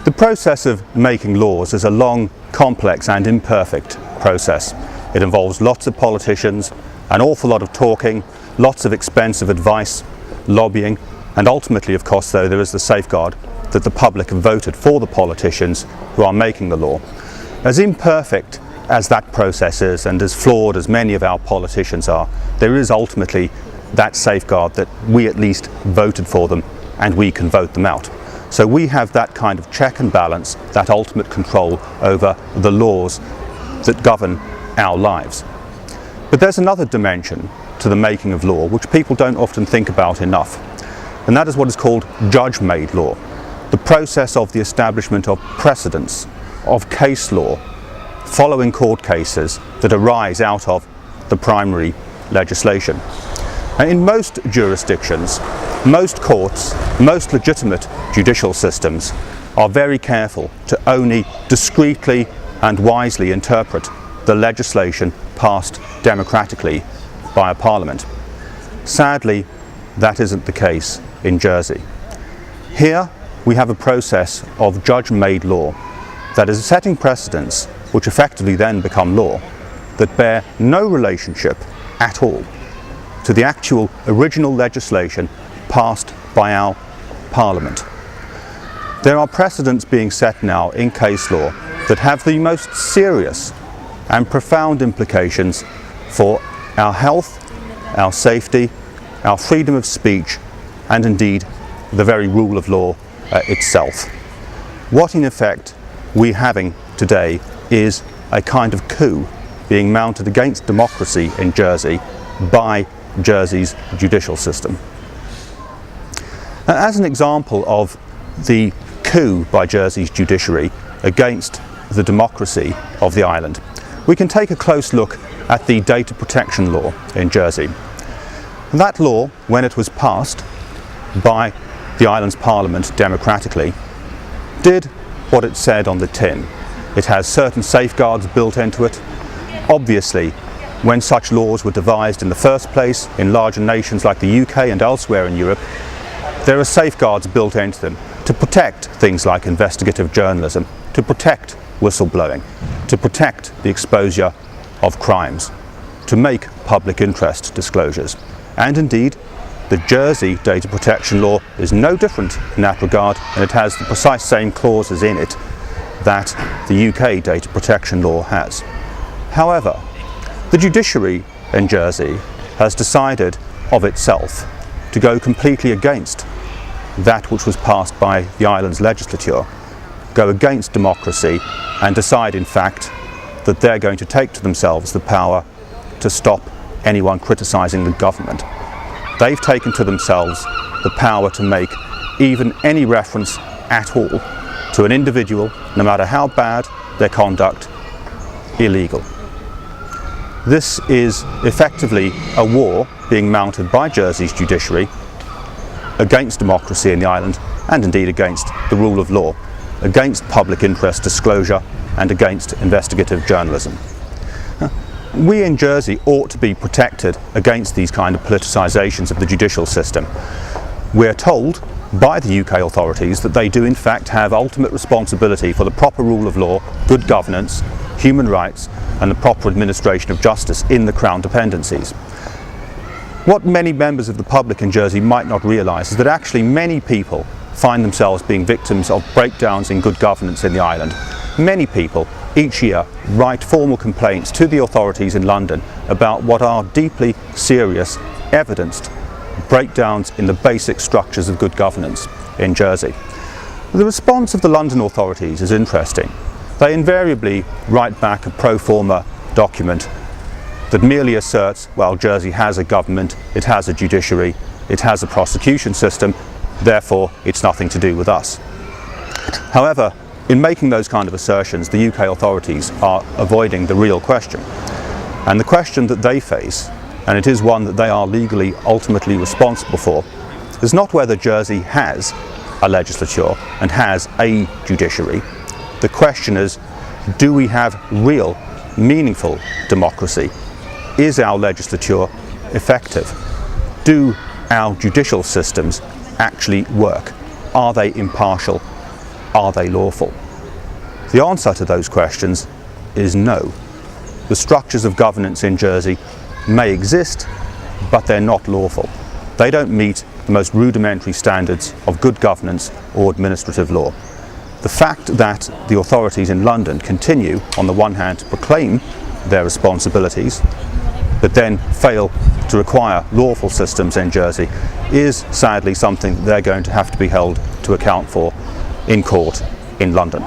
The process of making laws is a long, complex and imperfect process. It involves lots of politicians, an awful lot of talking, lots of expensive advice, lobbying, and ultimately, of course, though, there is the safeguard that the public have voted for the politicians who are making the law. As imperfect as that process is, and as flawed as many of our politicians are, there is ultimately that safeguard that we at least voted for them and we can vote them out. So we have that kind of check and balance, that ultimate control over the laws that govern our lives. But there's another dimension to the making of law which people don't often think about enough, and that is what is called judge-made law, the process of the establishment of precedents, of case law, following court cases that arise out of the primary legislation. And in most jurisdictions, most courts, most legitimate judicial systems are very careful to only discreetly and wisely interpret the legislation passed democratically by a parliament. Sadly, that isn't the case in Jersey. Here we have a process of judge-made law that is setting precedents which effectively then become law, that bear no relationship at all to the actual original legislation passed by our Parliament. There are precedents being set now in case law that have the most serious and profound implications for our health, our safety, our freedom of speech, and indeed the very rule of law itself. What in effect we're having today is a kind of coup being mounted against democracy in Jersey by Jersey's judicial system. As an example of the coup by Jersey's judiciary against the democracy of the island, we can take a close look at the data protection law in Jersey. That law, when it was passed by the island's parliament democratically, did what it said on the tin. It has certain safeguards built into it. Obviously, when such laws were devised in the first place in larger nations like the UK and elsewhere in Europe, there are safeguards built into them to protect things like investigative journalism, to protect whistleblowing, to protect the exposure of crimes, to make public interest disclosures. And indeed, the Jersey data protection law is no different in that regard, and it has the precise same clauses in it that the UK data protection law has. However, the judiciary in Jersey has decided of itself to go completely against that which was passed by the island's legislature, go against democracy, and decide in fact that they're going to take to themselves the power to stop anyone criticising the government. They've taken to themselves the power to make even any reference at all to an individual, no matter how bad their conduct, illegal. This is effectively a war being mounted by Jersey's judiciary against democracy in the island, and indeed against the rule of law, against public interest disclosure, and against investigative journalism. We in Jersey ought to be protected against these kind of politicisations of the judicial system. We're told by the UK authorities that they do in fact have ultimate responsibility for the proper rule of law, good governance, human rights, and the proper administration of justice in the Crown dependencies. What many members of the public in Jersey might not realise is that actually many people find themselves being victims of breakdowns in good governance in the island. Many people each year write formal complaints to the authorities in London about what are deeply serious, evidenced breakdowns in the basic structures of good governance in Jersey. The response of the London authorities is interesting. They invariably write back a pro forma document that merely asserts, well, Jersey has a government, it has a judiciary, it has a prosecution system, therefore it's nothing to do with us. However, in making those kind of assertions, the UK authorities are avoiding the real question. And the question that they face, and it is one that they are legally ultimately responsible for, is not whether Jersey has a legislature and has a judiciary. The question is, do we have real, meaningful democracy? Is our legislature effective? Do our judicial systems actually work? Are they impartial? are they lawful? The answer to those questions is no. The structures of governance in Jersey may exist, but they're not lawful. They don't meet the most rudimentary standards of good governance or administrative law. The fact that the authorities in London continue, on the one hand, to proclaim their responsibilities, but then fail to require lawful systems in Jersey, is sadly something that they're going to have to be held to account for in court in London.